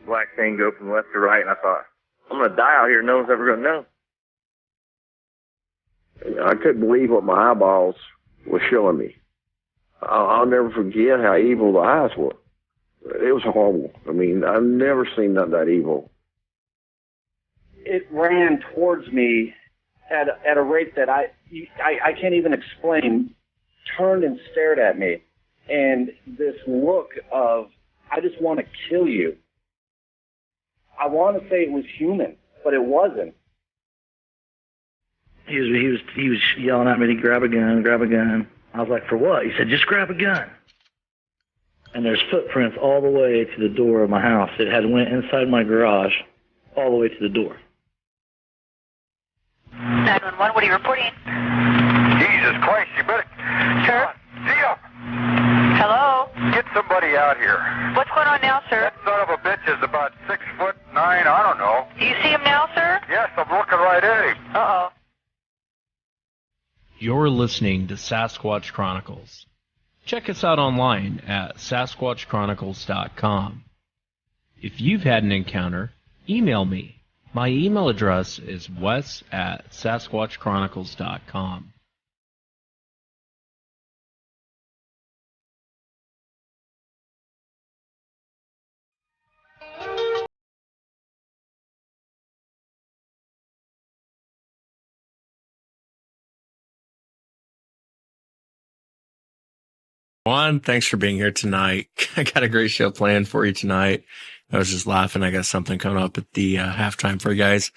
black thing go from left to right, and I thought, I'm going to die out here. No one's ever going to know. I couldn't believe what my eyeballs were showing me. I'll never forget how evil the eyes were. It was horrible. I mean, I've never seen nothing that evil. It ran towards me at a rate that I can't even explain, turned and stared at me. And this look of, I just want to kill you. I want to say it was human, but it wasn't. He was yelling at me to grab a gun, grab a gun. I was like, for what? He said, just grab a gun. And there's footprints all the way to the door of my house. It had went inside my garage all the way to the door. 911, what are you reporting? Jesus Christ, you better... Sir? Zia! Hello? Get somebody out here. What's going on now, sir? That son of a bitch is about 6'9", I don't know. Do you see him now, sir? Yes, I'm looking right at him. Uh-oh. You're listening to Sasquatch Chronicles. Check us out online at sasquatchchronicles.com. If you've had an encounter, email me. My email address is wes@sasquatchchronicles.com. Juan, thanks for being here tonight. I got a great show planned for you tonight. I was just laughing. I got something coming up at the halftime for you guys.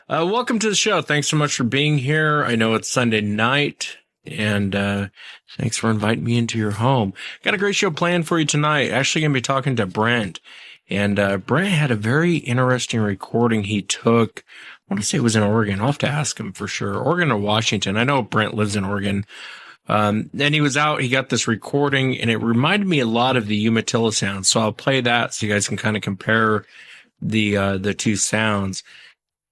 Welcome to the show. Thanks so much for being here. I know it's Sunday night, and thanks for inviting me into your home. Got a great show planned for you tonight. Actually going to be talking to Brent. And Brent had a very interesting recording he took. I want to say it was in Oregon. I'll have to ask him for sure. Oregon or Washington. I know Brent lives in Oregon. And he was out, he got this recording, and it reminded me a lot of the Umatilla sound. So I'll play that so you guys can kind of compare the two sounds.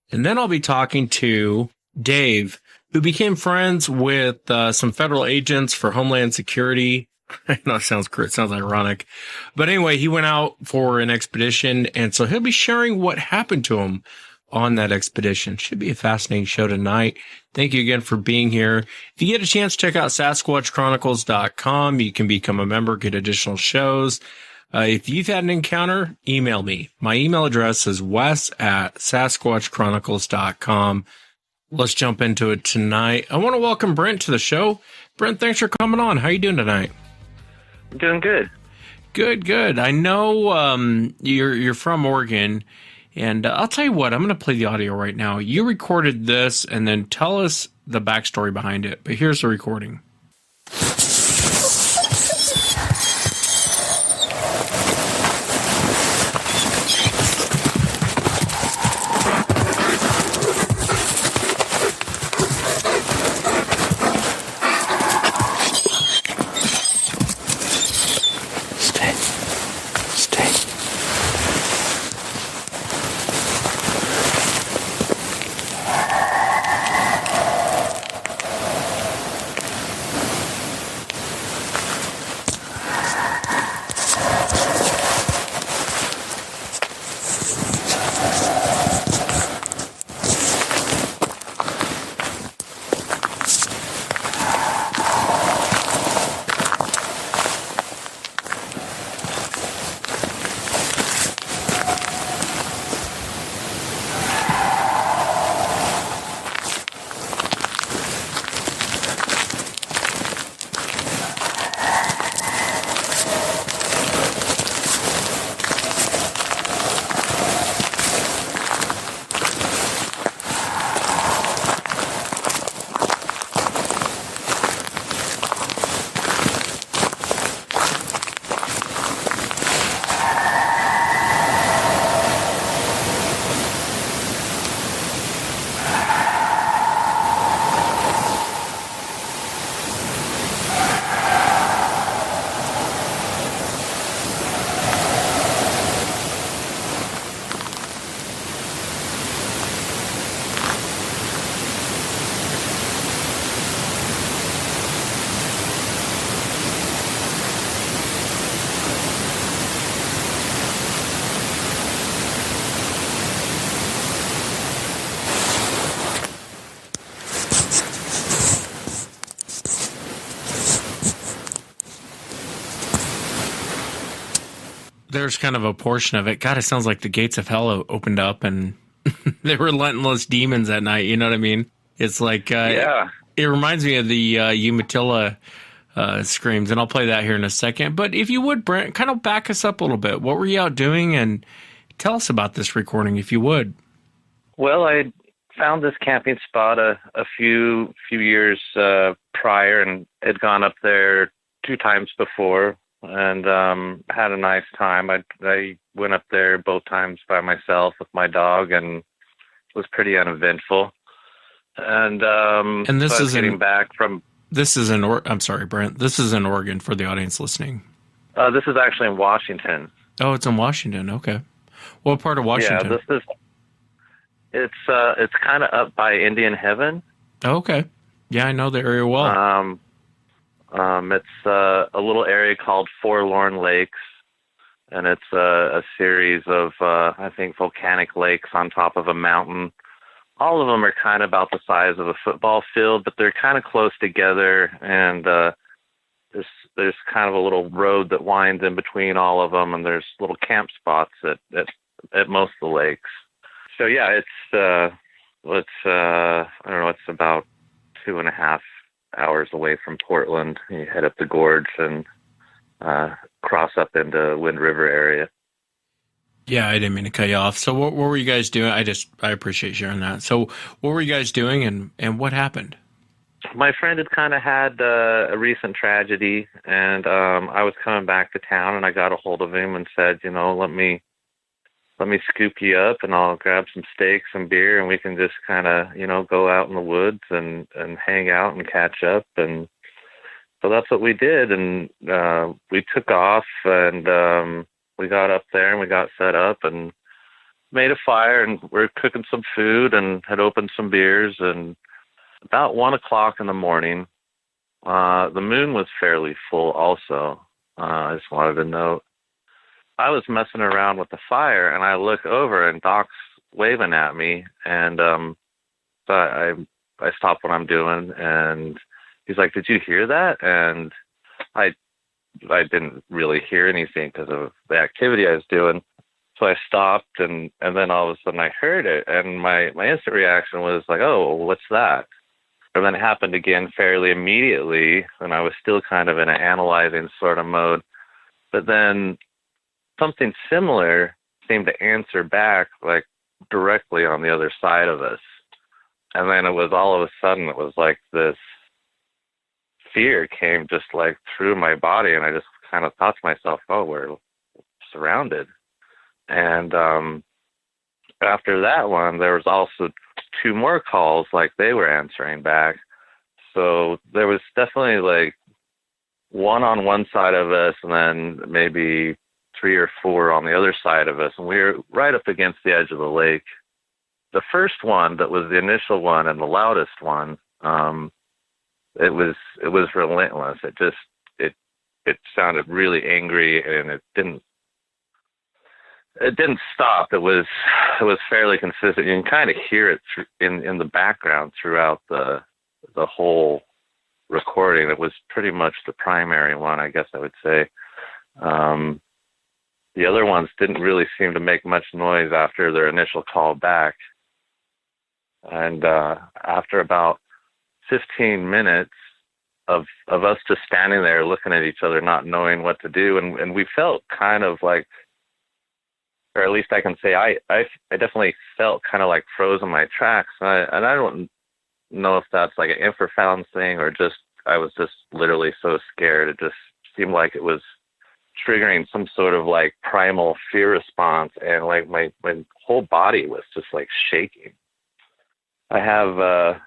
And then I'll be talking to Dave, who became friends with some federal agents for Homeland Security. I know it sounds ironic. But anyway, he went out for an expedition, and so he'll be sharing what happened to him on that expedition. Should be a fascinating show tonight. Thank you again for being here. If you get a chance, check out SasquatchChronicles.com. You can become a member, get additional shows. If you've had an encounter, email me. My email address is wes@SasquatchChronicles.com. Let's jump into it tonight. I want to welcome Brent to the show. Brent, thanks for coming on. How are you doing tonight? I'm doing good. Good. I know you're from Oregon. And I'll tell you what, I'm going to play the audio right now. You recorded this, and then tell us the backstory behind it. But here's the recording. there's kind of a portion of it. God, it sounds like the gates of hell opened up and they were relentless demons at night. You know what I mean? It's like, Yeah. it reminds me of the Umatilla screams, and I'll play that here in a second. But if you would, Brent, kind of back us up a little bit. What were you out doing? And tell us about this recording, if you would. Well, I found this camping spot a few years prior and had gone up there 2 times before and had a nice time. I went up there both times by myself with my dog, and it was pretty uneventful. And this so is getting back from. This is I'm sorry, Brent. This is in Oregon for the audience listening. This is actually in Washington. Oh, it's in Washington. Okay. What part of Washington? Yeah, it's kind of up by Indian Heaven. Oh, okay. Yeah, I know the area well. It's a little area called Forlorn Lakes, and it's a series of, I think, volcanic lakes on top of a mountain. All of them are kind of about the size of a football field, but they're kind of close together, and there's kind of a little road that winds in between all of them, and there's little camp spots at most of the lakes. So yeah, it's I don't know, it's about 2.5 hours away from Portland. You head up the gorge and cross up into Wind River area. Yeah, I didn't mean to cut you off. So what were you guys doing? I appreciate sharing that. So what were you guys doing, and what happened? My friend had kind of had a recent tragedy, and I was coming back to town, and I got a hold of him and said, let me scoop you up, and I'll grab some steaks and beer, and we can just kind of, go out in the woods and hang out and catch up. And so that's what we did. And we took off, and we got up there and we got set up and made a fire, and we're cooking some food and had opened some beers. And about 1:00 in the morning, the moon was fairly full also. I just wanted to note. I was messing around with the fire, and I look over, and Doc's waving at me, and so I stopped what I'm doing, and he's like, "Did you hear that?" And I didn't really hear anything because of the activity I was doing, so I stopped, and then all of a sudden I heard it, and my instant reaction was like, "Oh, what's that?" And then it happened again fairly immediately, and I was still kind of in an analyzing sort of mode, but then something similar seemed to answer back, like directly on the other side of us. And then it was all of a sudden, it was like this fear came just like through my body. And I just kind of thought to myself, oh, we're surrounded. And after that one, there was also 2 more calls, like they were answering back. So there was definitely like one on one side of us, and then maybe 3 or 4 on the other side of us, and we were right up against the edge of the lake. The first one, that was the initial one and the loudest one, it was relentless. It sounded really angry, and it didn't stop. It was fairly consistent. You can kind of hear it in the background throughout the whole recording. It was pretty much the primary one, I guess I would say. The other ones didn't really seem to make much noise after their initial call back. And after about 15 minutes of us just standing there looking at each other, not knowing what to do, and we felt kind of like, or at least I can say I definitely felt kind of like frozen my tracks. And I don't know if that's like an infrasound thing or just I was just literally so scared. It just seemed like it was triggering some sort of like primal fear response, and like my whole body was just like shaking. I have a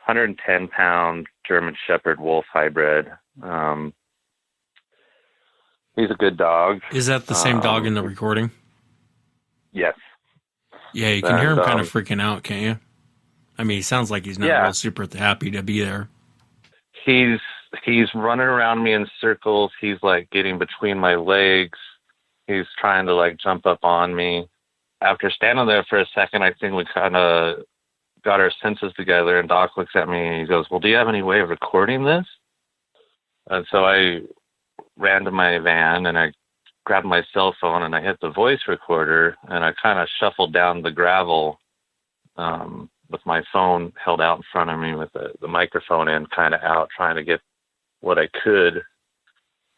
110-pound German Shepherd Wolf hybrid. He's a good dog. Is that the same dog in the recording? Yes. Yeah, you can hear him kind of freaking out, can't you? I mean, he sounds like he's not real super happy to be there. He's running around me in circles. He's like getting between my legs. He's trying to like jump up on me. After standing there for a second, I think we kind of got our senses together, and Doc looks at me and he goes, "Well, do you have any way of recording this?" And so I ran to my van and I grabbed my cell phone and I hit the voice recorder, and I kind of shuffled down the gravel with my phone held out in front of me with the microphone end kind of out, trying to get what I could.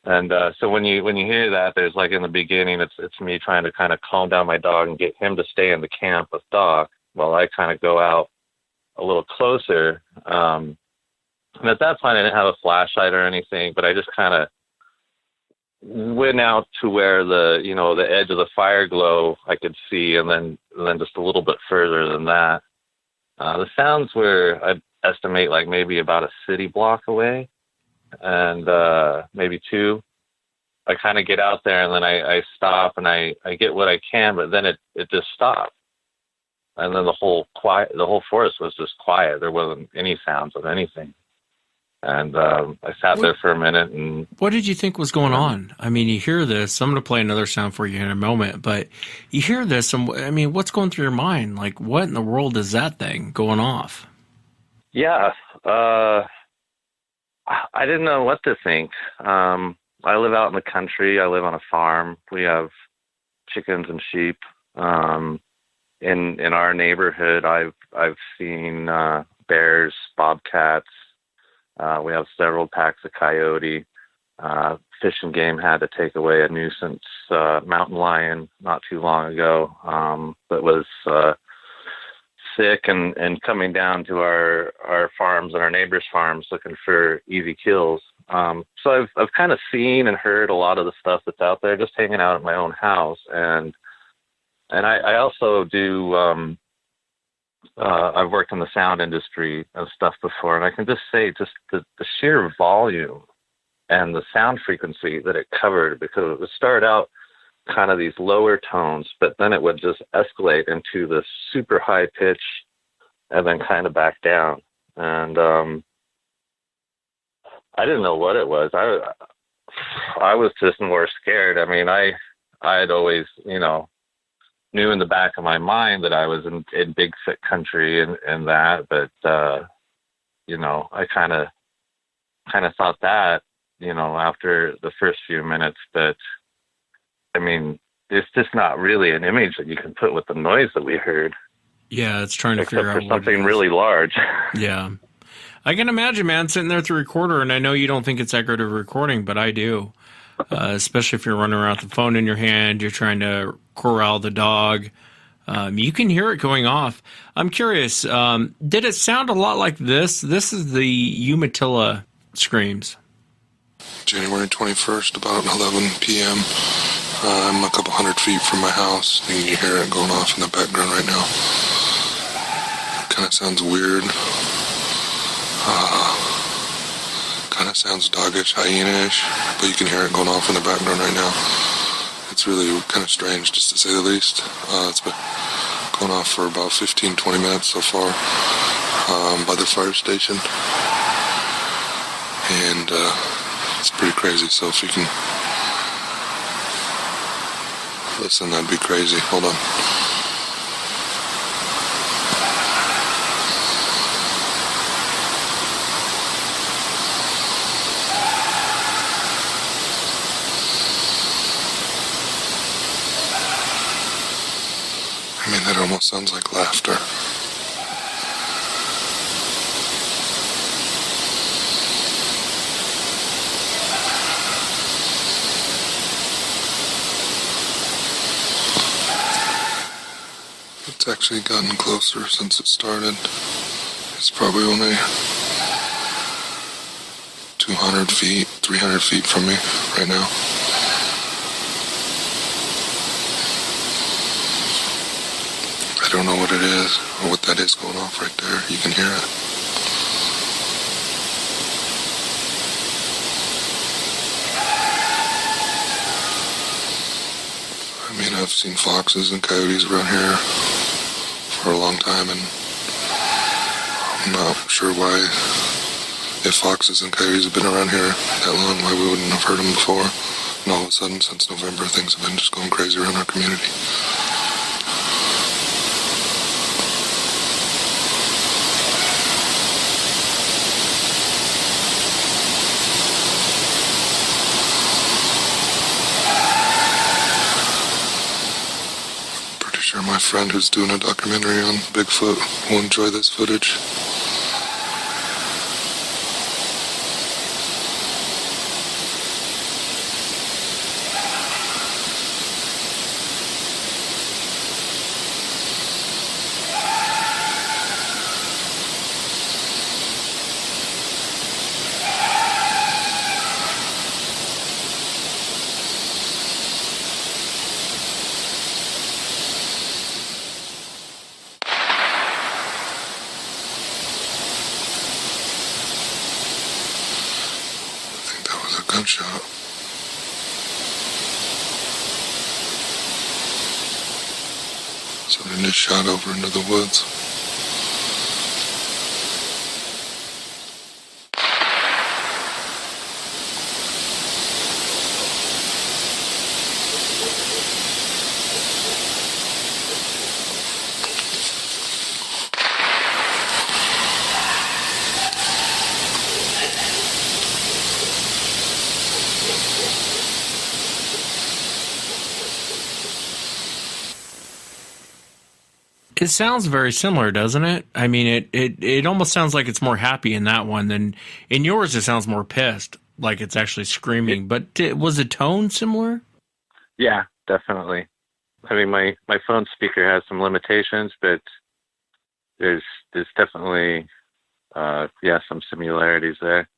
And so when you hear that, there's like in the beginning, it's me trying to kind of calm down my dog and get him to stay in the camp with Doc while I kind of go out a little closer. And at that point, I didn't have a flashlight or anything, but I just kind of went out to where the edge of the fire glow I could see, and then just a little bit further than that. The sounds were, I'd estimate, like maybe about a city block away, and maybe two. I kind of get out there, and then I stop, and I get what I can, but then it just stopped. And then the whole forest was just quiet. There wasn't any sounds of anything. And I sat there for a minute. And what did you think was going on? I mean, you hear this. I'm going to play another sound for you in a moment, but you hear this, and I mean, what's going through your mind? Like, what in the world is that thing going off? Yeah, I didn't know what to think. I live out in the country. I live on a farm. We have chickens and sheep. In our neighborhood, I've seen bears, bobcats. We have several packs of coyote. Fish and Game had to take away a nuisance mountain lion not too long ago that was sick and coming down to our farms and our neighbors' farms looking for easy kills. So I've kind of seen and heard a lot of the stuff that's out there just hanging out at my own house. And I also do, I've worked in the sound industry and stuff before, and I can just say just the sheer volume and the sound frequency that it covered, because it would start out kind of these lower tones, but then it would just escalate into this super high pitch and then kind of back down. And I didn't know what it was. I was just more scared. I mean, I had always, knew in the back of my mind that I was in Bigfoot country and that, but I kind of thought that, after the first few minutes, but I mean, it's just not really an image that you can put with the noise that we heard. Yeah, it's trying to figure out something really large. Yeah. I can imagine, man, sitting there with the recorder, and I know you don't think it's that good of a recording, but I do. Especially if you're running around with the phone in your hand, you're trying to corral the dog. You can hear it going off. I'm curious, did it sound a lot like this? This is the Umatilla screams. January 21st, about 11 p.m. I'm a couple hundred feet from my house, and you hear it going off in the background right now. Kind of sounds weird. Kind of sounds doggish, hyena-ish, but you can hear it going off in the background right now. It's really kind of strange, just to say the least. It's been going off for about 15-20 minutes so far by the fire station. And it's pretty crazy, so if you can listen, that'd be crazy. Hold on. I mean, that almost sounds like laughter. It's actually gotten closer since it started. It's probably only 200 feet, 300 feet from me right now. I don't know what it is or what that is going off right there. You can hear it. I mean, I've seen foxes and coyotes around here for a long time, and I'm not sure why, if foxes and coyotes have been around here that long, why we wouldn't have heard them before. And all of a sudden, since November, things have been just going crazy around our community. sure my friend who's doing a documentary on Bigfoot will enjoy this footage. Gunshot. Somebody just shot over into the woods. It sounds very similar, doesn't it? I mean, it almost sounds like it's more happy in that one than in yours. It sounds more pissed, like it's actually screaming. But was the tone similar? Yeah, definitely. I mean, my phone speaker has some limitations, but there's definitely some similarities there.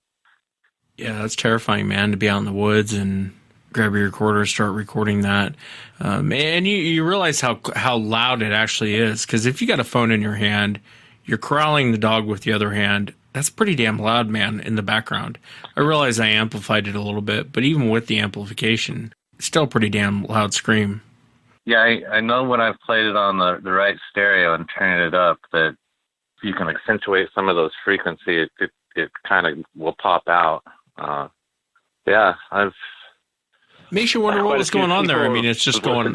Yeah, that's terrifying, man, to be out in the woods and grab your recorder, start recording that. And you realize how loud it actually is. Because if you got a phone in your hand, you're corralling the dog with the other hand. That's pretty damn loud, man, in the background. I realize I amplified it a little bit, but even with the amplification, it's still a pretty damn loud scream. Yeah, I know when I've played it on the right stereo and turned it up that you can accentuate some of those frequencies. It kind of will pop out. Makes you wonder what was going on there. I mean, it's just going.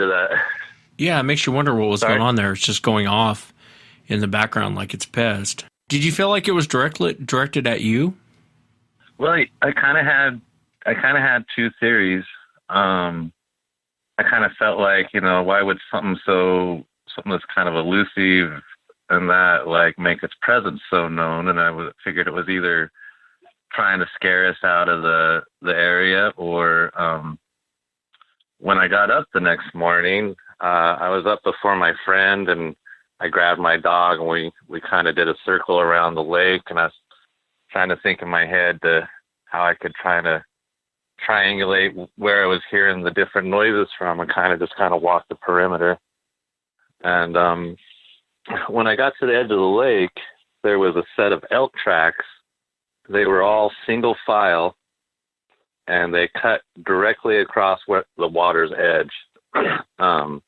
Yeah, it makes you wonder what was going on there. It's just going off in the background like it's pissed. Did you feel like it was directed at you? Well, I kind of had two theories. I kind of felt like, why would something that's kind of elusive and that like make its presence so known? And I figured it was either trying to scare us out of the area or. When I got up the next morning, I was up before my friend and I grabbed my dog and we kind of did a circle around the lake, and I was trying to think in my head how I could try to triangulate where I was hearing the different noises from and kind of walk the perimeter. And when I got to the edge of the lake, there was a set of elk tracks. They were all single file, and they cut directly across the water's edge. And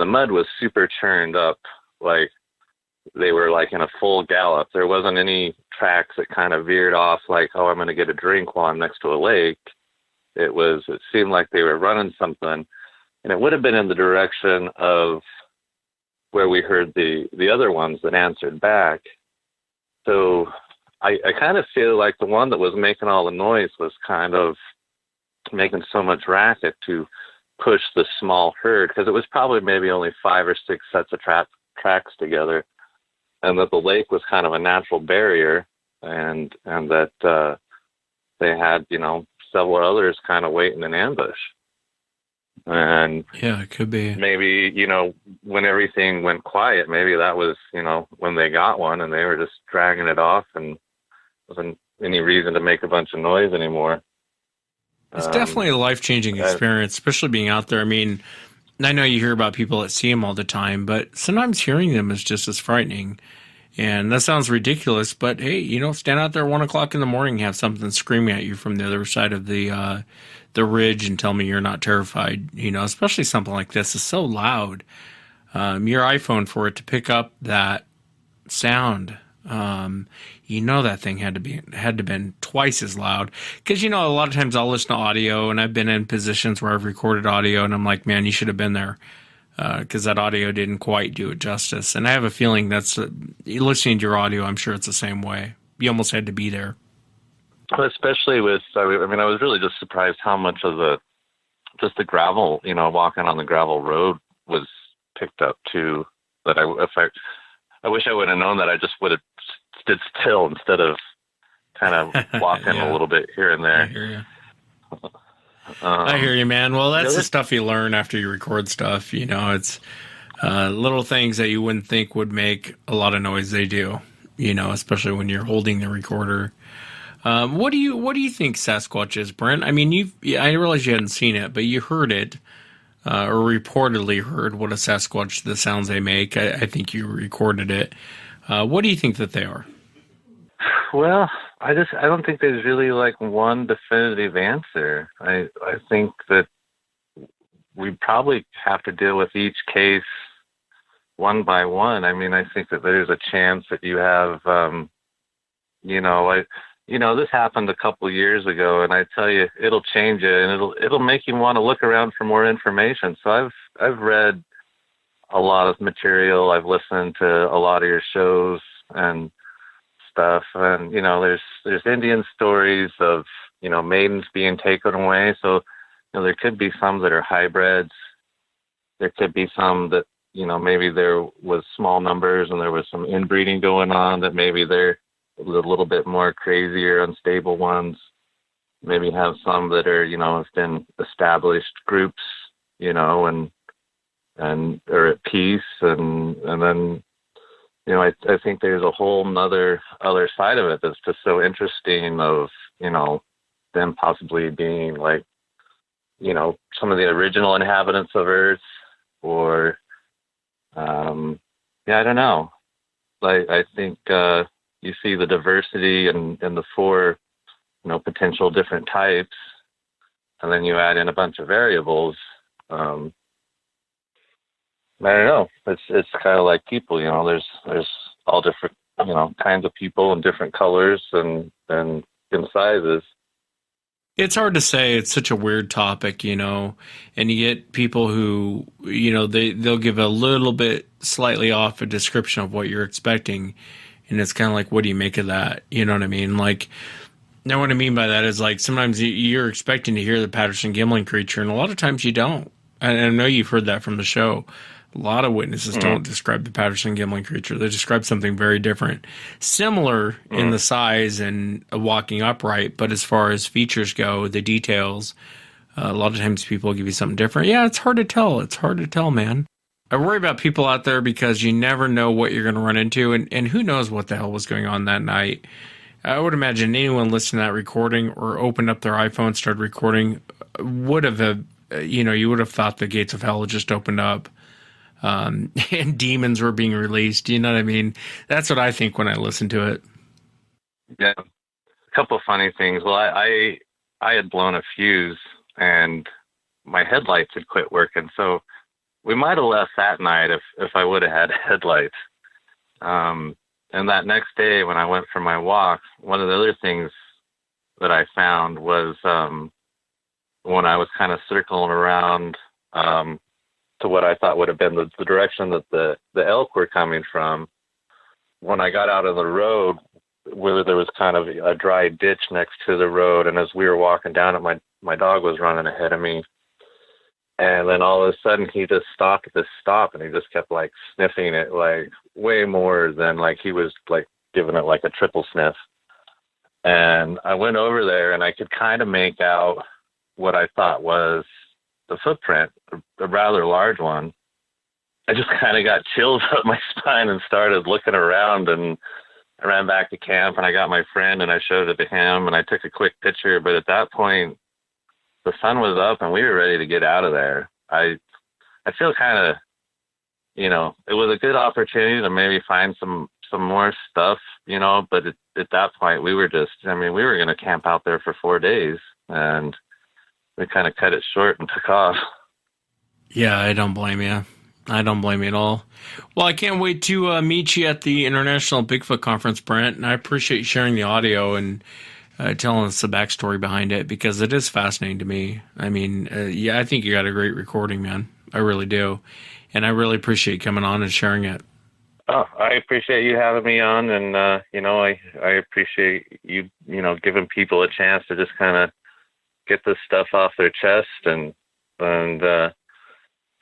the mud was super churned up, like they were like in a full gallop. There wasn't any tracks that kind of veered off like, oh, I'm going to get a drink while I'm next to a lake. It seemed like they were running something, and it would have been in the direction of where we heard the other ones that answered back. So I kind of feel like the one that was making all the noise was kind of making so much racket to push the small herd, because it was probably maybe only 5 or 6 sets of tracks together, and that the lake was kind of a natural barrier, and that they had, several others kind of waiting in ambush. And yeah, it could be. Maybe, when everything went quiet, maybe that was, when they got one and they were just dragging it off and wasn't any reason to make a bunch of noise anymore. It's definitely a life-changing experience, especially being out there. I mean, I know you hear about people that see them all the time, but sometimes hearing them is just as frightening. And that sounds ridiculous, but hey, stand out there at 1 o'clock in the morning, have something screaming at you from the other side of the ridge and tell me you're not terrified. Especially something like this is so loud. Your iPhone, for it to pick up that sound, that thing had to been twice as loud. Because a lot of times I'll listen to audio, and I've been in positions where I've recorded audio, and I'm like, man, you should have been there, because that audio didn't quite do it justice. And I have a feeling that's listening to your audio. I'm sure it's the same way. You almost had to be there. Well, especially with, I was really just surprised how much of the gravel, walking on the gravel road was picked up too. That I wish I would have known that. I just would have stood still instead of kind of walking a little bit here and there. I hear you. I hear you, man. Well, that's the stuff you learn after you record stuff. You know, it's little things that you wouldn't think would make a lot of noise. They do, you know, especially when you're holding the recorder. What do you think Sasquatch is, Brent? I mean, I realize you hadn't seen it, but you heard it, or reportedly heard what a Sasquatch, the sounds they make. I think you recorded it. What do you think that they are? Well, I don't think there's really like one definitive answer. I think that we probably have to deal with each case one by one. I mean, I think that there's a chance that you have, this happened a couple of years ago, and I tell you, it'll change you, and it'll make you want to look around for more information. So I've read a lot of material. I've listened to a lot of your shows and stuff, and there's Indian stories of maidens being taken away. So there could be some that are hybrids. There could be some that maybe there was small numbers and there was some inbreeding going on, that maybe they're a little bit more crazier, unstable ones. Maybe have some that are have been established groups, and are at peace, and then I think there's a whole other side of it that's just so interesting, of them possibly being like some of the original inhabitants of Earth, or I don't know. I think you see the diversity in the four potential different types, and then you add in a bunch of variables. I don't know. It's kind of like people, there's all different, kinds of people and different colors and in sizes. It's hard to say. It's such a weird topic, and you get people who, they'll give a little bit slightly off a description of what you're expecting. And it's kind of like, what do you make of that? You know what I mean? Like, now what I mean by that is, like, sometimes you're expecting to hear the Patterson-Gimlin creature, and a lot of times you don't. And I know you've heard that from the show. A lot of witnesses don't describe the Patterson-Gimlin creature. They describe something very different. Similar in the size and walking upright, but as far as features go, the details, a lot of times people give you something different. Yeah, it's hard to tell. It's hard to tell, man. I worry about people out there because you never know what you're going to run into, and who knows what the hell was going on that night. I would imagine anyone listening to that recording or opened up their iPhone, started recording, would have, you would have thought the gates of hell had just opened up. And demons were being released. You know what I mean? That's what I think when I listen to it. Yeah. A couple of funny things. Well, I had blown a fuse and my headlights had quit working. So we might have left that night if I would have had headlights. And that next day when I went for my walk, one of the other things that I found was when I was kind of circling around to what I thought would have been the direction that the elk were coming from. When I got out of the road, where there was kind of a dry ditch next to the road, and as we were walking down it, my dog was running ahead of me. And then all of a sudden he just stopped at this stop, and he just kept like sniffing it, like way more than like he was like giving it like a triple sniff. And I went over there and I could kind of make out what I thought was the footprint, a rather large one. I just kind of got chills up my spine and started looking around, and I ran back to camp and I got my friend and I showed it to him and I took a quick picture. But at that point, the sun was up and we were ready to get out of there. I feel kind of, it was a good opportunity to maybe find some more stuff, but at that point we were we were going to camp out there for 4 days, and we kind of cut it short and took off. Yeah, I don't blame you. I don't blame you at all. Well, I can't wait to meet you at the International Bigfoot Conference, Brent, and I appreciate you sharing the audio and telling us the backstory behind it, because it is fascinating to me. I mean, I think you got a great recording, man. I really do. And I really appreciate you coming on and sharing it. Oh, I appreciate you having me on, and, I appreciate you, giving people a chance to just kind of get this stuff off their chest and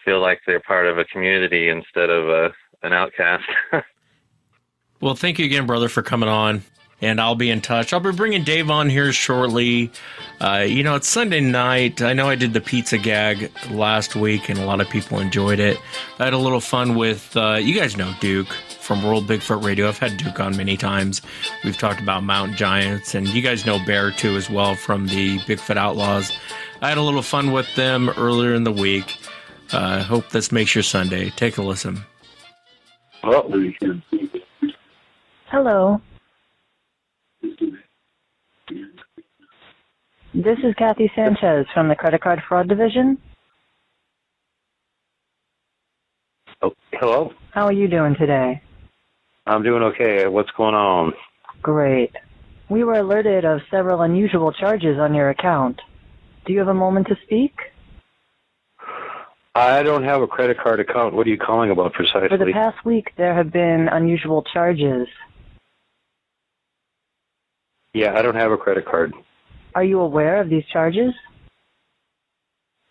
feel like they're part of a community instead of an outcast. Well, thank you again, brother, for coming on. And I'll be in touch. I'll be bringing Dave on here shortly. It's Sunday night. I know I did the pizza gag last week, and a lot of people enjoyed it. I had a little fun with, you guys know Duke from World Bigfoot Radio. I've had Duke on many times. We've talked about mountain giants, and you guys know Bear, too, as well, from the Bigfoot Outlaws. I had a little fun with them earlier in the week. I hope this makes your Sunday. Take a listen. Hello. This is Kathy Sanchez from the Credit Card Fraud Division. Oh, hello? How are you doing today? I'm doing okay. What's going on? Great. We were alerted of several unusual charges on your account. Do you have a moment to speak? I don't have a credit card account. What are you calling about precisely? For the past week, there have been unusual charges. Yeah, I don't have a credit card. Are you aware of these charges?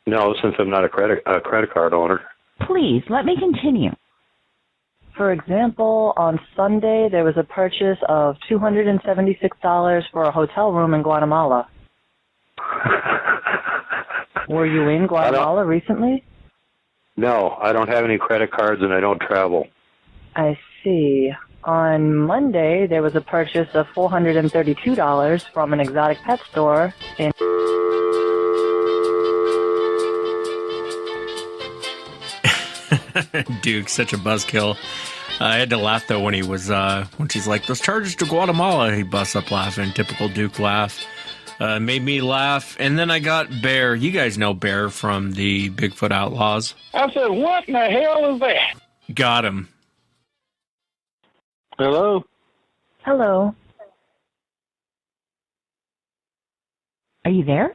No, since I'm not a credit card owner. Please, let me continue. For example, on Sunday, there was a purchase of $276 for a hotel room in Guatemala. Were you in Guatemala recently? No, I don't have any credit cards and I don't travel. I see. On Monday, there was a purchase of $432 from an exotic pet store in... Duke, such a buzzkill. I had to laugh, though, when when she's like, those charges to Guatemala, he busts up laughing. Typical Duke laugh. Made me laugh. And then I got Bear. You guys know Bear from the Bigfoot Outlaws. I said, what in the hell is that? Got him. Hello? Hello. Are you there?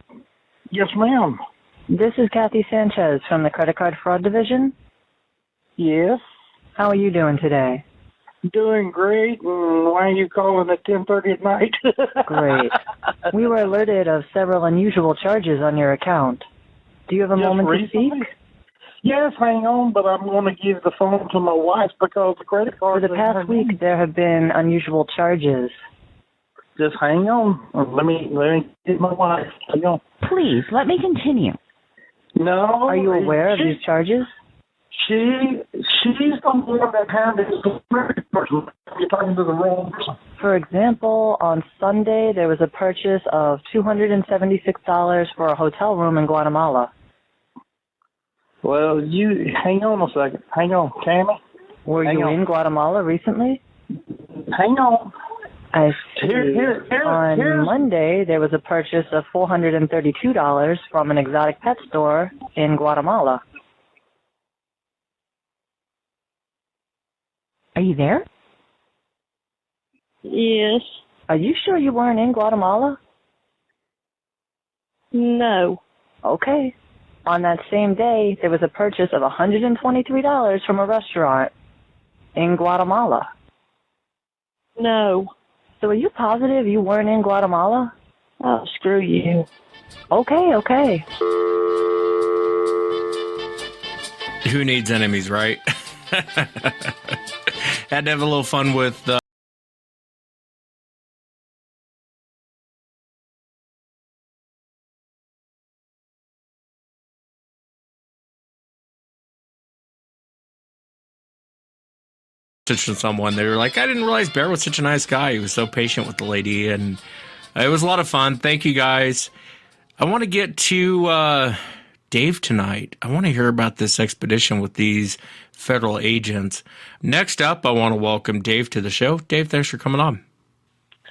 Yes, ma'am. This is Kathy Sanchez from the Credit Card Fraud Division. Yes. How are you doing today? Doing great. Why are you calling at 10:30 at night? Great. We were alerted of several unusual charges on your account. Do you have a moment to speak? Yes, hang on, but I'm going to give the phone to my wife because the credit card... For the past week, there have been unusual charges. Just hang on. Let me get my wife. Hang on. Please, let me continue. No. Are you aware of these charges? She's the one that handles the credit person. You're talking to the wrong person. For example, on Sunday, there was a purchase of $276 for a hotel room in Guatemala. Well, you hang on a second. Hang on, Tammy. Were you in Guatemala recently? Hang on. I see. On Monday, there was a purchase of $432 from an exotic pet store in Guatemala. Are you there? Yes. Are you sure you weren't in Guatemala? No. Okay. On that same day, there was a purchase of $123 from a restaurant in Guatemala. No. So are you positive you weren't in Guatemala? Oh, screw you. Okay. Who needs enemies, right? Had to have a little fun with... someone. They were like, I didn't realize Bear was such a nice guy. He was so patient with the lady, and it was a lot of fun. Thank you, guys. I want to get to Dave tonight. I want to hear about this expedition with these federal agents. Next up, I want to welcome Dave to the show. Dave, thanks for coming on.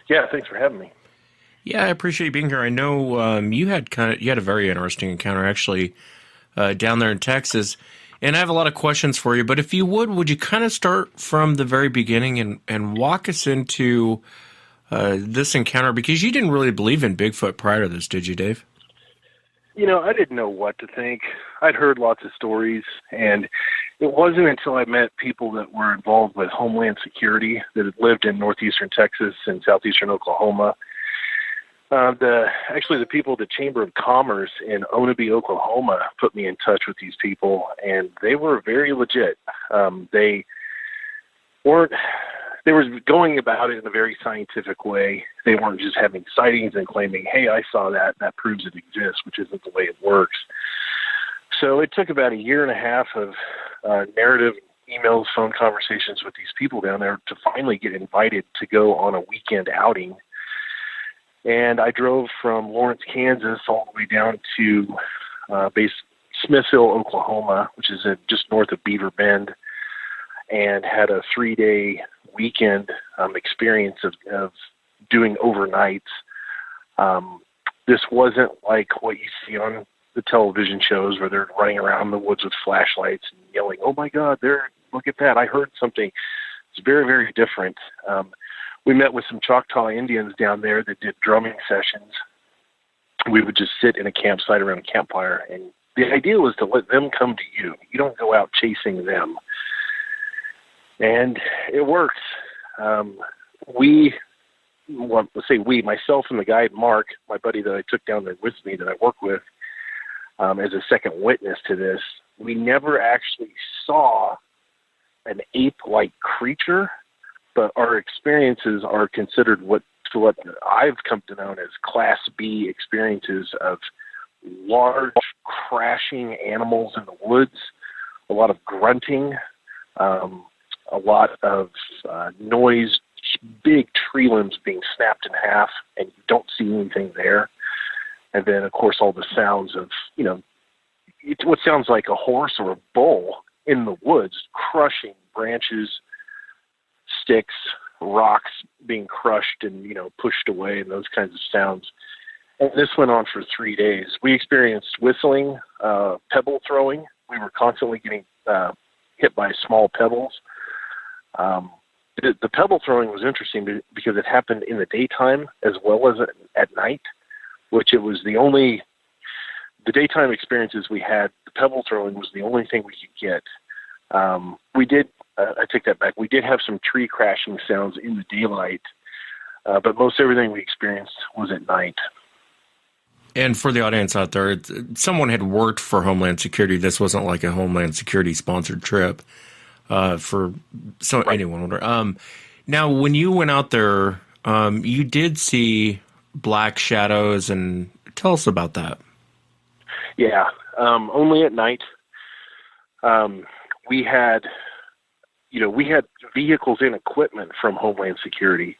Yeah, thanks for having me. Yeah, I appreciate you being here. I know you had a very interesting encounter actually down there in Texas. And I have a lot of questions for you, but if you would you kind of start from the very beginning and walk us into this encounter? Because you didn't really believe in Bigfoot prior to this, did you, Dave? I didn't know what to think. I'd heard lots of stories, and it wasn't until I met people that were involved with Homeland Security that had lived in northeastern Texas and southeastern Oklahoma The people at the Chamber of Commerce in Onabee, Oklahoma, put me in touch with these people, and they were very legit. They were going about it in a very scientific way. They weren't just having sightings and claiming, "Hey, I saw that. That proves it exists," which isn't the way it works. So it took about a year and a half of narrative, emails, phone conversations with these people down there to finally get invited to go on a weekend outing. And I drove from Lawrence, Kansas, all the way down to Smithville, Oklahoma, which is just north of Beaver Bend, and had a 3-day weekend experience of doing overnights. This wasn't like what you see on the television shows where they're running around the woods with flashlights and yelling, "Oh my God, look at that, I heard something." It's very, very different. We met with some Choctaw Indians down there that did drumming sessions. We would just sit in a campsite around a campfire, and the idea was to let them come to you. You don't go out chasing them. And it works. Myself and the guide, Mark, my buddy that I took down there with me that I work with, as a second witness to this, we never actually saw an ape-like creature, but our experiences are considered what I've come to know as Class B experiences of large crashing animals in the woods, a lot of grunting, a lot of noise, big tree limbs being snapped in half, and you don't see anything there. And then, of course, all the sounds of, what sounds like a horse or a bull in the woods, crushing branches, sticks, rocks being crushed and, pushed away, and those kinds of sounds. And this went on for 3 days. We experienced whistling, pebble throwing. We were constantly getting hit by small pebbles. The pebble throwing was interesting because it happened in the daytime as well as at night, which it was the daytime experiences we had. The pebble throwing was the only thing we could get. I take that back. We did have some tree crashing sounds in the daylight, but most everything we experienced was at night. And for the audience out there, someone had worked for Homeland Security. This wasn't like a Homeland Security sponsored trip for anyone. Now, when you went out there, you did see black shadows, and tell us about that. Yeah, only at night. We had vehicles and equipment from Homeland Security.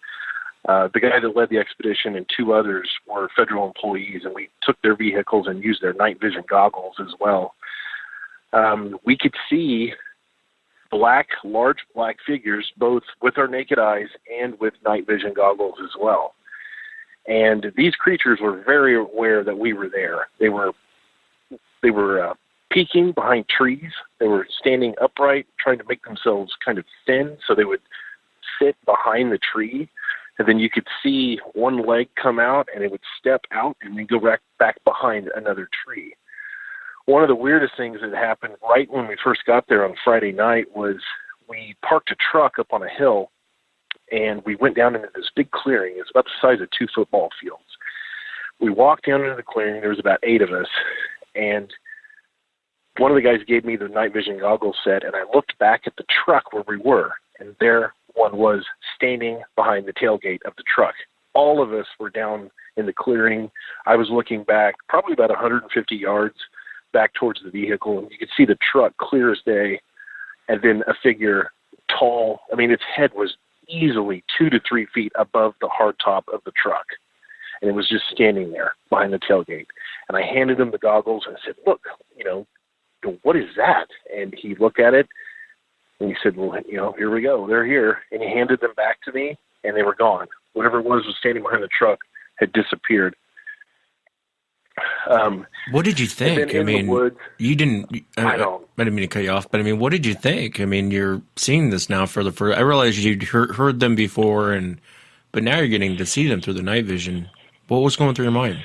The guy that led the expedition and 2 others were federal employees, and we took their vehicles and used their night vision goggles as well. We could see large black figures, both with our naked eyes and with night vision goggles as well. And these creatures were very aware that we were there. They were peeking behind trees. They were standing upright, trying to make themselves kind of thin so they would sit behind the tree. And then you could see one leg come out, and it would step out and then go back behind another tree. One of the weirdest things that happened right when we first got there on Friday night was we parked a truck up on a hill, and we went down into this big clearing. It's about the size of 2 football fields. We walked down into the clearing. There was about 8 of us, and one of the guys gave me the night vision goggles set, and I looked back at the truck where we were, and there one was standing behind the tailgate of the truck. All of us were down in the clearing. I was looking back probably about 150 yards back towards the vehicle, and you could see the truck clear as day, and then a figure tall. I mean, its head was easily 2 to 3 feet above the hardtop of the truck, and it was just standing there behind the tailgate. And I handed him the goggles and I said, "Look, what is that?" And he looked at it, and he said, "Well, here we go. They're here." And he handed them back to me, and they were gone. Whatever it was standing behind the truck had disappeared. What did you think? I mean, you didn't. I didn't mean to cut you off, but I mean, what did you think? I mean, you're seeing this now for the first. I realized you'd heard them before, but now you're getting to see them through the night vision. What was going through your mind?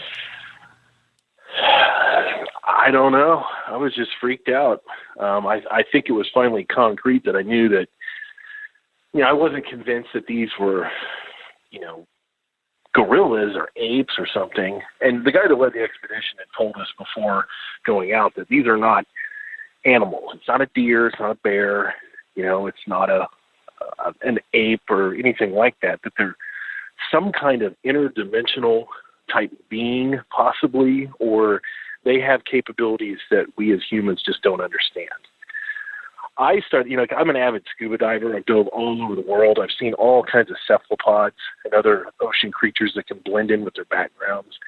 I don't know. I was just freaked out. I think it was finally concrete that I knew that. I wasn't convinced that these were, gorillas or apes or something. And the guy that led the expedition had told us before going out that these are not animals. It's not a deer. It's not a bear. It's not an ape or anything like that. That they're some kind of interdimensional type being, possibly, or they have capabilities that we as humans just don't understand. I started, I'm an avid scuba diver. I've dove all over the world. I've seen all kinds of cephalopods and other ocean creatures that can blend in with their backgrounds.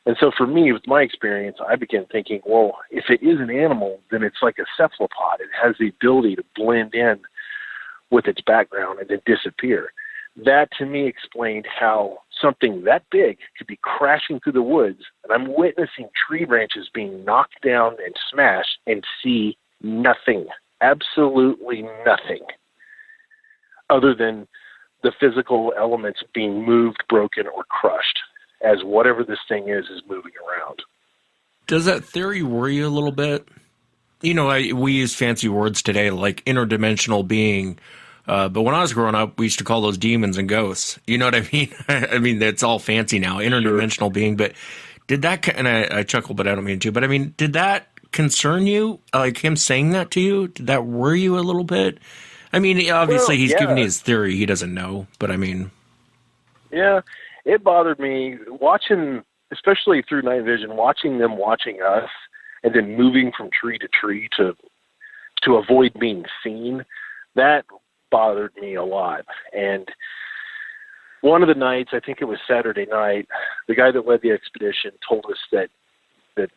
And so for me, with my experience, I began thinking, well, if it is an animal, then it's like a cephalopod. It has the ability to blend in with its background and then disappear. That, to me, explained how something that big could be crashing through the woods, and I'm witnessing tree branches being knocked down and smashed and see nothing, absolutely nothing, other than the physical elements being moved, broken, or crushed as whatever this thing is moving around. Does that theory worry you a little bit? We use fancy words today like interdimensional being. But when I was growing up, we used to call those demons and ghosts. You know what I mean? I mean, that's all fancy now, interdimensional being. But did that, and I chuckle, but I don't mean to, but I mean, did that concern you? Like him saying that to you? Did that worry you a little bit? I mean, obviously he's giving his theory. He doesn't know, but I mean. Yeah, it bothered me watching, especially through night vision, watching them watching us and then moving from tree to tree to avoid being seen. That bothered me a lot. And one of the nights, I think it was Saturday night, the guy that led the expedition told us that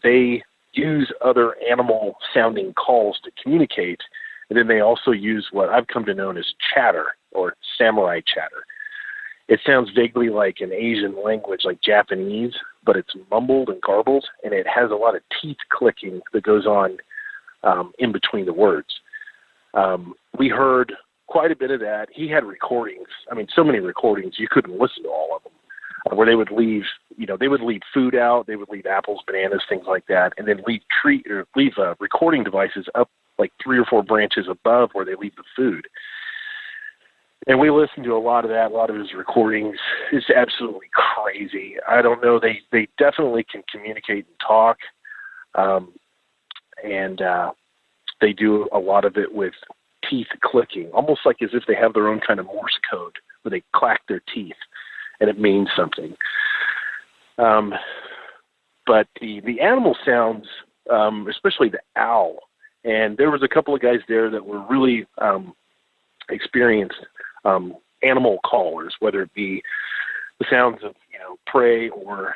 they use other animal sounding calls to communicate, and then they also use what I've come to know as chatter or samurai chatter. It sounds vaguely like an Asian language like Japanese, but it's mumbled and garbled, and it has a lot of teeth clicking that goes on in between the words. We heard quite a bit of that. He had recordings. I mean, so many recordings, you couldn't listen to all of them, where they would leave, they would leave food out. They would leave apples, bananas, things like that, and then leave recording devices up like 3 or 4 branches above where they leave the food. And we listened to a lot of that, a lot of his recordings. It's absolutely crazy. I don't know. They definitely can communicate and talk. And they do a lot of it with teeth clicking, almost like as if they have their own kind of Morse code where they clack their teeth and it means something. But the animal sounds, especially the owl, and there was a couple of guys there that were really experienced animal callers, whether it be the sounds of prey or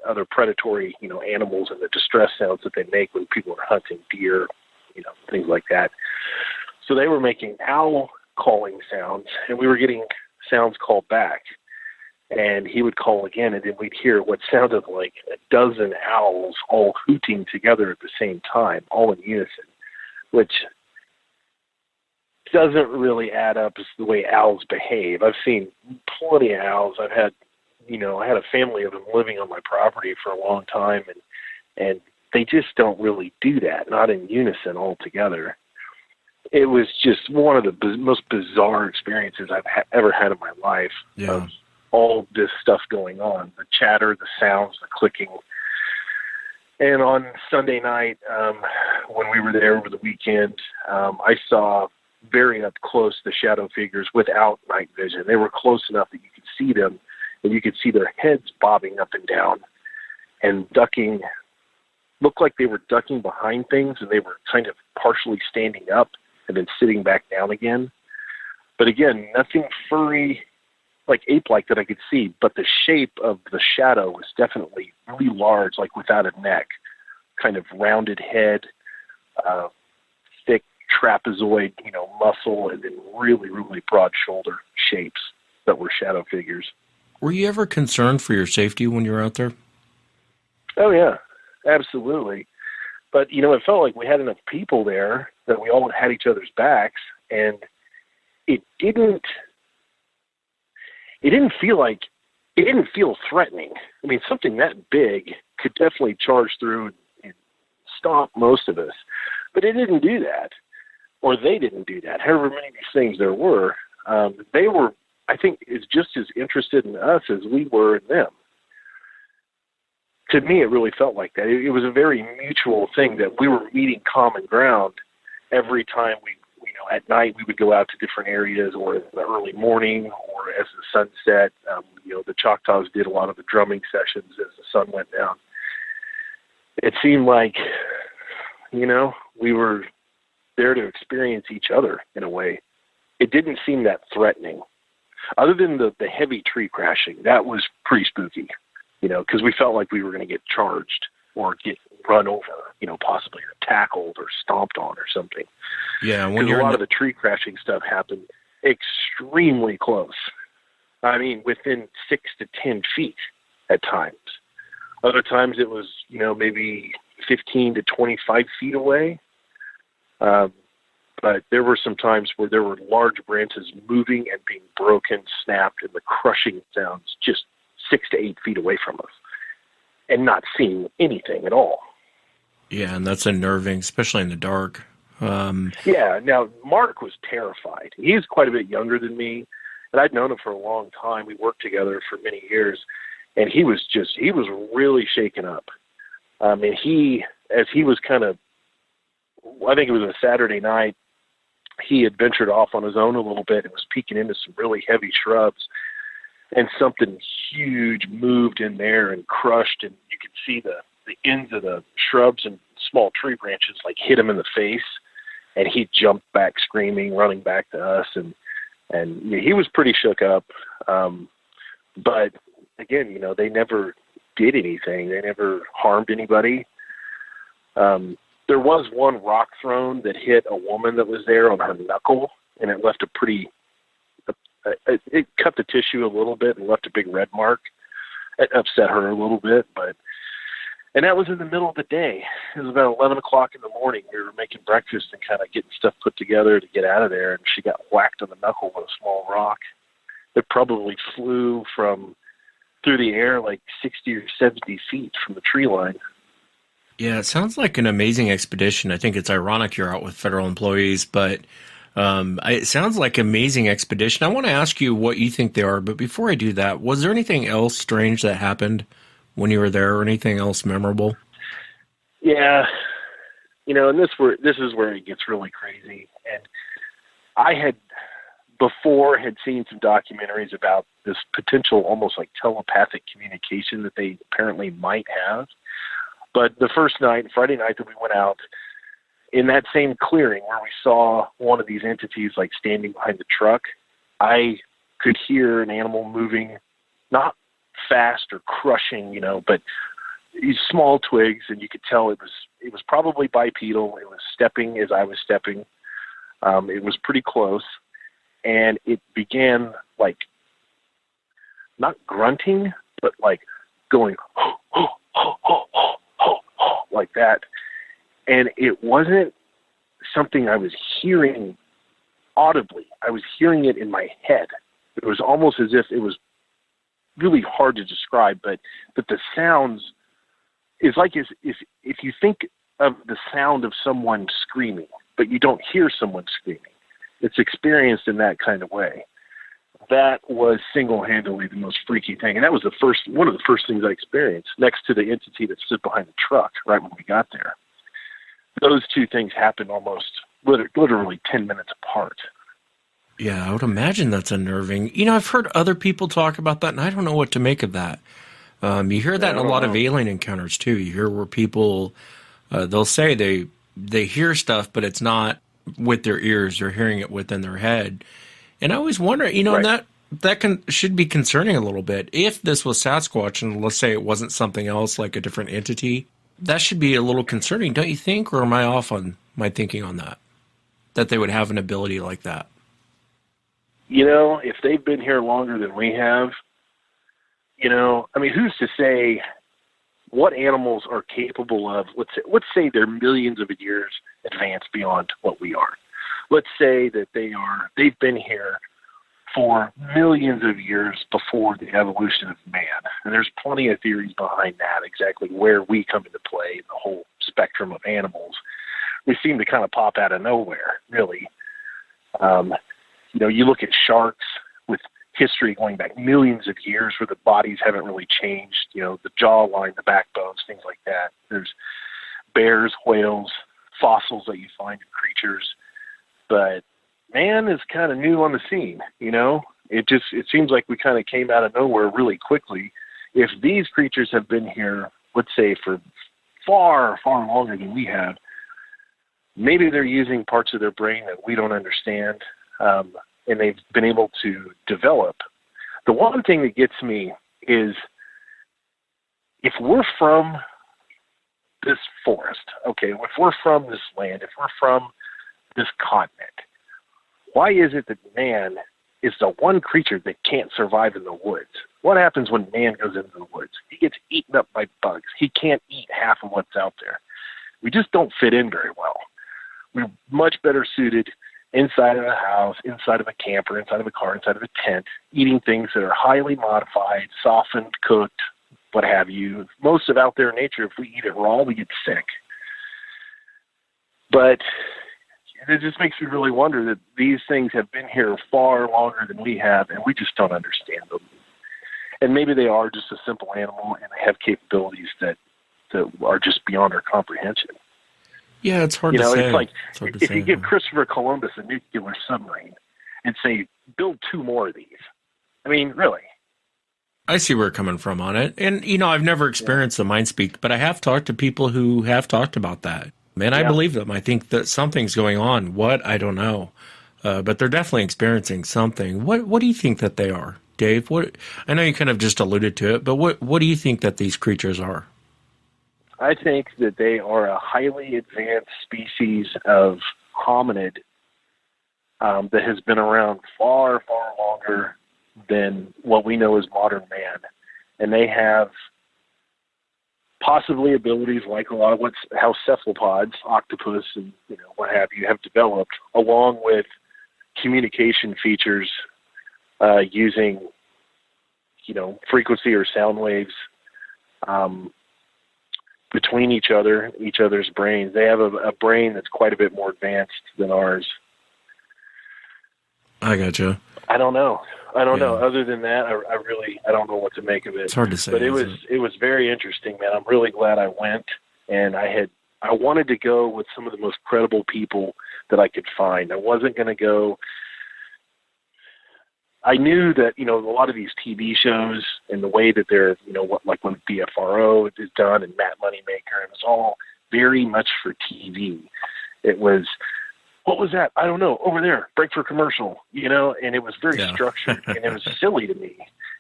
other predatory animals and the distress sounds that they make when people are hunting deer, things like that. So they were making owl calling sounds, and we were getting sounds called back. And he would call again, and then we'd hear what sounded like a dozen owls all hooting together at the same time, all in unison, which doesn't really add up as the way owls behave. I've seen plenty of owls. I've had, I had a family of them living on my property for a long time, and they just don't really do that, not in unison altogether. It was just one of the most bizarre experiences I've ever had in my life. Yeah. All this stuff going on, the chatter, the sounds, the clicking. And on Sunday night, when we were there over the weekend, I saw very up close the shadow figures without night vision. They were close enough that you could see them, and you could see their heads bobbing up and down and ducking. Looked like they were ducking behind things, and they were kind of partially standing up and then sitting back down again. But again, nothing furry, like ape-like that I could see, but the shape of the shadow was definitely really large, like without a neck, kind of rounded head, thick trapezoid, muscle, and then really, really broad shoulder shapes that were shadow figures. Were you ever concerned for your safety when you were out there? Oh, yeah, absolutely. But, it felt like we had enough people there that we all had each other's backs, and it didn't feel threatening. I mean, something that big could definitely charge through and stomp most of us, but it didn't do that, or they didn't do that. However many of these things there were, they were I think, is just as interested in us as we were in them. To me, it really felt like that. It was a very mutual thing that we were meeting common ground every time at night we would go out to different areas, or in the early morning, or as the sun set. The Choctaws did a lot of the drumming sessions as the sun went down. It seemed like, we were there to experience each other in a way. It didn't seem that threatening. Other than the heavy tree crashing, that was pretty spooky, because we felt like we were going to get charged or get run over, possibly or tackled or stomped on or something. Yeah, when a lot of the tree crashing stuff happened extremely close. I mean, within 6 to 10 feet at times. Other times it was, maybe 15 to 25 feet away. But there were some times where there were large branches moving and being broken, snapped, and the crushing sounds just 6 to 8 feet away from us, and not seeing anything at all. Yeah, and that's unnerving, especially in the dark. Yeah, now Mark was terrified. He's quite a bit younger than me, and I'd known him for a long time. We worked together for many years, and he was really shaken up. And as he was kind of, I think it was a Saturday night, he had ventured off on his own a little bit and was peeking into some really heavy shrubs, and something huge moved in there and crushed, and you could see the ends of the shrubs and small tree branches hit him in the face, and he jumped back screaming, running back to us, and he was pretty shook up. But again, they never did anything. They never harmed anybody. There was one rock thrown that hit a woman that was there on her knuckle, and it left it cut the tissue a little bit and left a big red mark. It upset her a little bit, and that was in the middle of the day. It was about 11 o'clock in the morning. We were making breakfast and kind of getting stuff put together to get out of there, and she got whacked on the knuckle with a small rock. It probably flew through the air 60 or 70 feet from the tree line. Yeah, it sounds like an amazing expedition. I think it's ironic you're out with federal employees, but it sounds like an amazing expedition. I want to ask you what you think they are, but before I do that, was there anything else strange that happened when you were there, or anything else memorable? Yeah, and this is where it gets really crazy. And I had before seen some documentaries about this potential almost like telepathic communication that they apparently might have. But the first night, Friday night that we went out, in that same clearing where we saw one of these entities standing behind the truck, I could hear an animal moving, not fast or crushing, but these small twigs, and you could tell it was probably bipedal. It was stepping as I was stepping. It was pretty close, and it began not grunting, but going like that. And it wasn't something I was hearing audibly. I was hearing it in my head. It was almost as if it was really hard to describe, but the sounds is if you think of the sound of someone screaming, but you don't hear someone screaming. It's experienced in that kind of way. That was single-handedly the most freaky thing, and that was one of the first things I experienced, next to the entity that stood behind the truck right when we got there. Those two things happened almost literally 10 minutes apart. Yeah, I would imagine that's unnerving. I've heard other people talk about that, and I don't know what to make of that. You hear that in a lot of alien encounters, too. You hear where people, they'll say they hear stuff, but it's not with their ears. They're hearing it within their head. And I always wonder, right. that should be concerning a little bit. If this was Sasquatch, and let's say it wasn't something else, like a different entity, that should be a little concerning, don't you think? Or am I off on my thinking on that? That they would have an ability like that? If they've been here longer than we have, who's to say what animals are capable of? Let's say they're millions of years advanced beyond what we are. Let's say that they've been here for millions of years before the evolution of man. And there's plenty of theories behind that, exactly where we come into play in the whole spectrum of animals. We seem to kind of pop out of nowhere, really. You look at sharks with history going back millions of years where the bodies haven't really changed, you know, the jawline, the backbones, things like that. There's bears, whales, fossils that you find in creatures. But man is kind of new on the scene, you know? It seems like we kind of came out of nowhere really quickly. If these creatures have been here, let's say, for far, far longer than we have, maybe they're using parts of their brain that we don't understand, and they've been able to develop. The one thing that gets me is if we're from this forest, okay, if we're from this land, if we're from this continent, why is it that man is the one creature that can't survive in the woods? What happens when man goes into the woods? He gets eaten up by bugs. He can't eat half of what's out there. We just don't fit in very well. We're much better suited inside of a house, inside of a camper, inside of a car, inside of a tent, eating things that are highly modified, softened, cooked, what have you. Most of out there in nature, if we eat it raw, we get sick. But it just makes me really wonder that these things have been here far longer than we have, and we just don't understand them. And maybe they are just a simple animal, and they have capabilities that are just beyond our comprehension. Yeah, it's hard to say. It's like if you give yeah. Christopher Columbus a nuclear submarine and say, build 2 more of these. I mean, really. I see where you're coming from on it. And, you know, I've never experienced the mind speak, but I have talked to people who have talked about that. And I believe them. I think that something's going on. What? I don't know. But they're definitely experiencing something. What do you think that they are, Dave? I know you kind of just alluded to it, but what do you think that these creatures are? I think that they are a highly advanced species of hominid that has been around far, far longer than what we know as modern man. And they have possibly abilities like a lot of how cephalopods, octopus, and what have you, have developed, along with communication features using frequency or sound waves between each other's brains. They have a brain that's quite a bit more advanced than ours. I gotcha. I don't know. Other than that, I don't know what to make of it. It's hard to say. But it was very interesting, man. I'm really glad I went, and I wanted to go with some of the most credible people that I could find. I wasn't going to go. I knew that, a lot of these TV shows and the way that they're, like when BFRO is done and Matt Moneymaker, it was all very much for TV. It was, what was that? I don't know. Over there, break for commercial, and it was very structured and it was silly to me.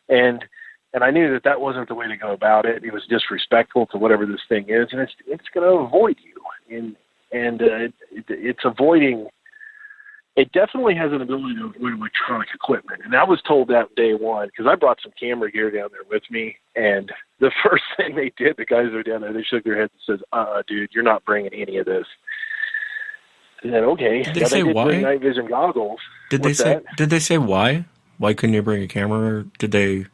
And I knew that wasn't the way to go about it. It was disrespectful to whatever this thing is, and it's going to avoid you. And it's avoiding. It definitely has an ability to avoid electronic equipment. And I was told that day one, because I brought some camera gear down there with me. And the first thing they did, the guys that were down there, they shook their heads and said, dude, you're not bringing any of this. And then, okay. Did they say why? Bring night vision goggles. Did they say why? Why couldn't you bring a camera? Or did they?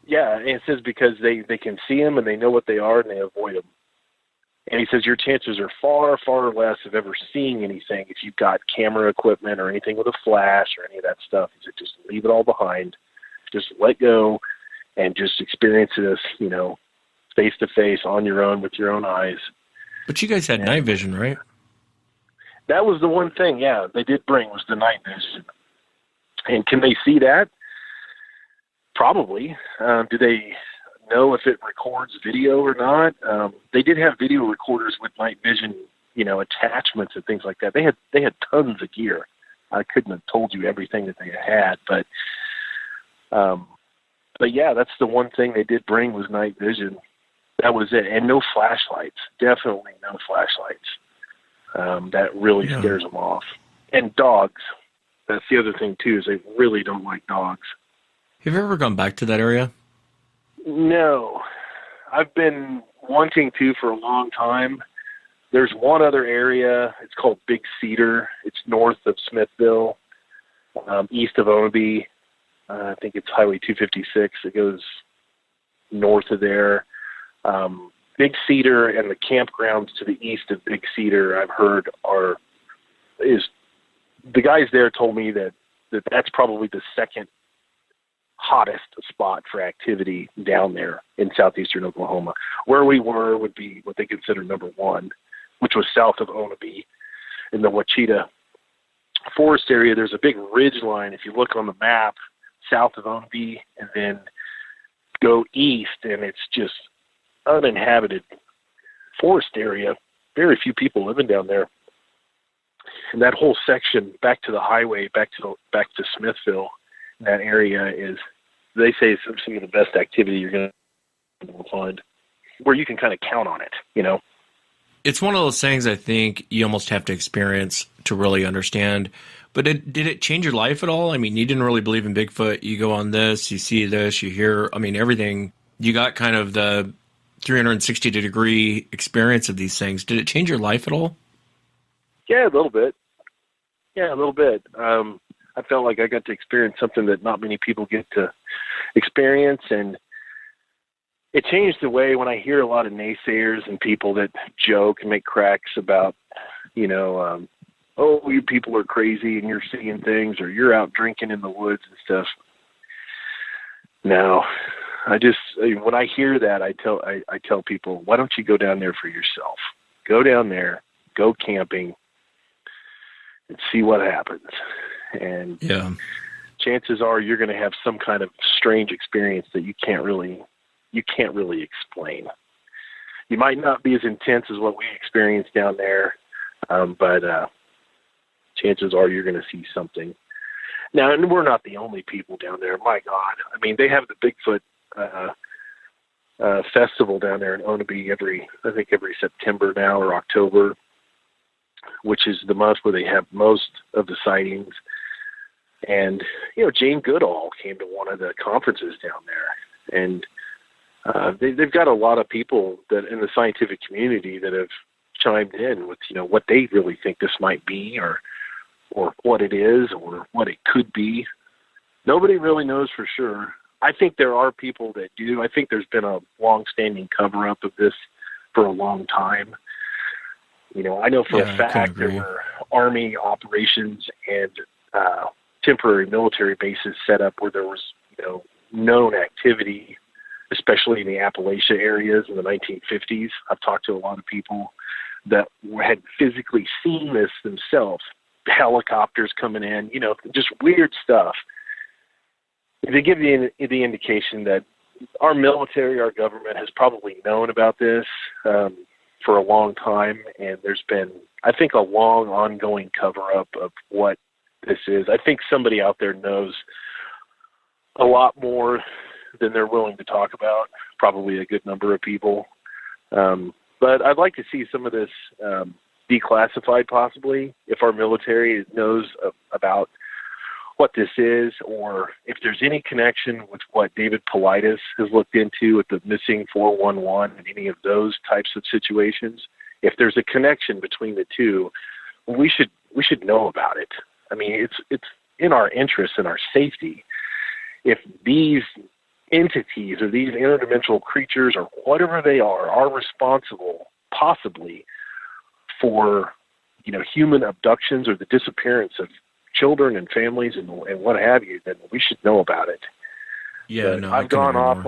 Yeah, and it says because they can see them and they know what they are and they avoid them. And he says your chances are far, far less of ever seeing anything if you've got camera equipment or anything with a flash or any of that stuff. He said just leave it all behind. Just let go and just experience this, face to face on your own with your own eyes. But you guys had night vision, right? That was the one thing, they did bring was the night vision. And can they see that? Probably. Do they know if it records video or not? They did have video recorders with night vision, attachments and things like that. They had tons of gear. I couldn't have told you everything that they had, but yeah, that's the one thing they did bring was night vision. That was it, and no flashlights. Definitely no flashlights. That really scares them off. And dogs. That's the other thing too, is they really don't like dogs. Have you ever gone back to that area? No, I've been wanting to for a long time. There's one other area. It's called Big Cedar. It's north of Smithville, east of Onaby. I think it's Highway 256. It goes north of there. Big Cedar and the campgrounds to the east of Big Cedar, I've heard the guys there told me that's probably the second hottest spot for activity down there in southeastern Oklahoma. Where we were would be what they consider number one, which was south of Onabee in the Wachita forest area. There's a big ridge line, if you look on the map, south of Onabee, and then go east, and it's just uninhabited forest area. Very few people living down there. And that whole section back to the highway, back to Smithville, that area is, they say, some of the best activity you're going to find, where you can kind of count on it, you know. It's one of those things I think you almost have to experience to really understand. But did it change your life at all? I mean, you didn't really believe in Bigfoot. You go on this, you see this, you hear, I mean, everything. You got kind of the 360-degree experience of these things. Did it change your life at all? Yeah, a little bit. I felt like I got to experience something that not many people get to experience, and it changed the way when I hear a lot of naysayers and people that joke and make cracks about, you know, oh, you people are crazy and you're seeing things, or you're out drinking in the woods and stuff. No, when I hear that, I tell people, why don't you go down there for yourself? Go down there, go camping, and see what happens. And chances are you're going to have some kind of strange experience that you can't really explain. You might not be as intense as what we experienced down there, but chances are you're going to see something. Now, and we're not the only people down there. My God, I mean, they have the Bigfoot festival down there in Onabee every September now, or October, which is the month where they have most of the sightings. And, you know, Jane Goodall came to one of the conferences down there, and they've got a lot of people that in the scientific community that have chimed in with, you know, what they really think this might be, or what it is, or what it could be. Nobody really knows for sure. I think there are people that do. I think there's been a long-standing cover-up of this for a long time. You know, I know for a fact there were Army operations and temporary military bases set up where there was, you know, known activity, especially in the Appalachia areas in the 1950s. I've talked to a lot of people that had physically seen this themselves, helicopters coming in, you know, just weird stuff. They give you the indication that our military, our government has probably known about this for a long time, and there's been, I think, a long ongoing cover-up of what this is. I think somebody out there knows a lot more than they're willing to talk about, probably a good number of people. But I'd like to see some of this declassified, possibly, if our military knows about what this is, or if there's any connection with what David Paulides has looked into with the missing 411 and any of those types of situations. If there's a connection between the two, we should know about it. I mean, it's in our interest and our safety. If these entities or these interdimensional creatures or whatever they are responsible, possibly, for, you know, human abductions or the disappearance of children and families and what have you, then we should know about it. Yeah, no, I've gone off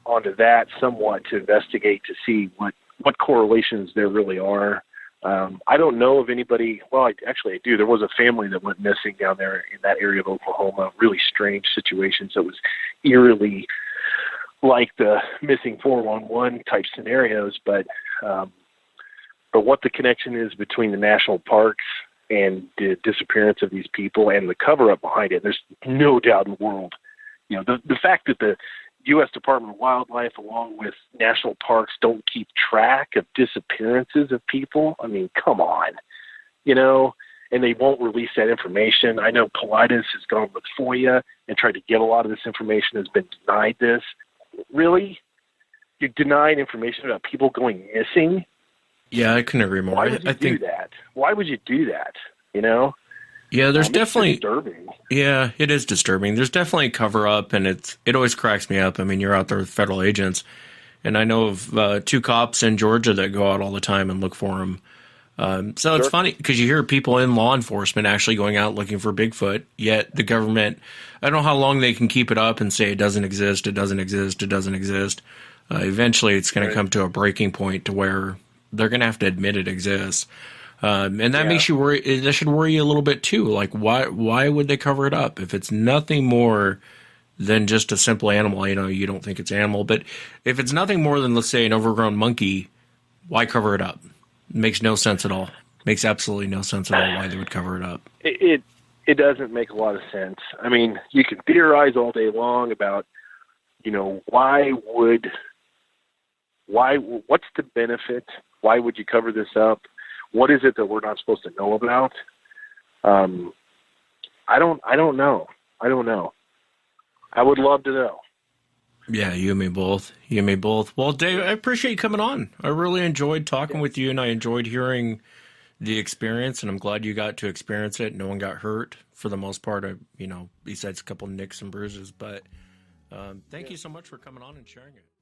onto that somewhat to investigate to see what correlations there really are. I don't know of anybody. Well, I do. There was a family that went missing down there in that area of Oklahoma. Really strange situations. That was eerily like the missing 411 type scenarios. But what the connection is between the national parks and the disappearance of these people and the cover-up behind it, there's no doubt in the world. You know, the fact that the U.S. Department of Wildlife, along with national parks, don't keep track of disappearances of people. I mean, come on, you know, and they won't release that information. I know Paulides has gone with FOIA and tried to get a lot of this information, has been denied this. Really? You're denying information about people going missing? Yeah, I couldn't agree more. Why would you do that? Why would you do that, you know? Yeah, there's definitely disturbing. Yeah, it is disturbing. There's definitely a cover up, and it always cracks me up. I mean, you're out there with federal agents, and I know of 2 cops in Georgia that go out all the time and look for them. So it's funny because you hear people in law enforcement actually going out looking for Bigfoot, yet the government, I don't know how long they can keep it up and say it doesn't exist, it doesn't exist, it doesn't exist. Eventually it's going to come to a breaking point to where they're going to have to admit it exists. And that makes you worry. That should worry you a little bit too. Like, why would they cover it up if it's nothing more than just a simple animal? You know, you don't think it's animal, but if it's nothing more than, let's say, an overgrown monkey, why cover it up? It makes no sense at all. Makes absolutely no sense at all why they would cover it up. It doesn't make a lot of sense. I mean, you can theorize all day long about, you know, what's the benefit? Why would you cover this up? What is it that we're not supposed to know about? I don't know. I don't know. I would love to know. Yeah, you and me both. You and me both. Well, Dave, I appreciate you coming on. I really enjoyed talking with you, and I enjoyed hearing the experience, and I'm glad you got to experience it. No one got hurt for the most part, besides a couple nicks and bruises. But thank you so much for coming on and sharing it.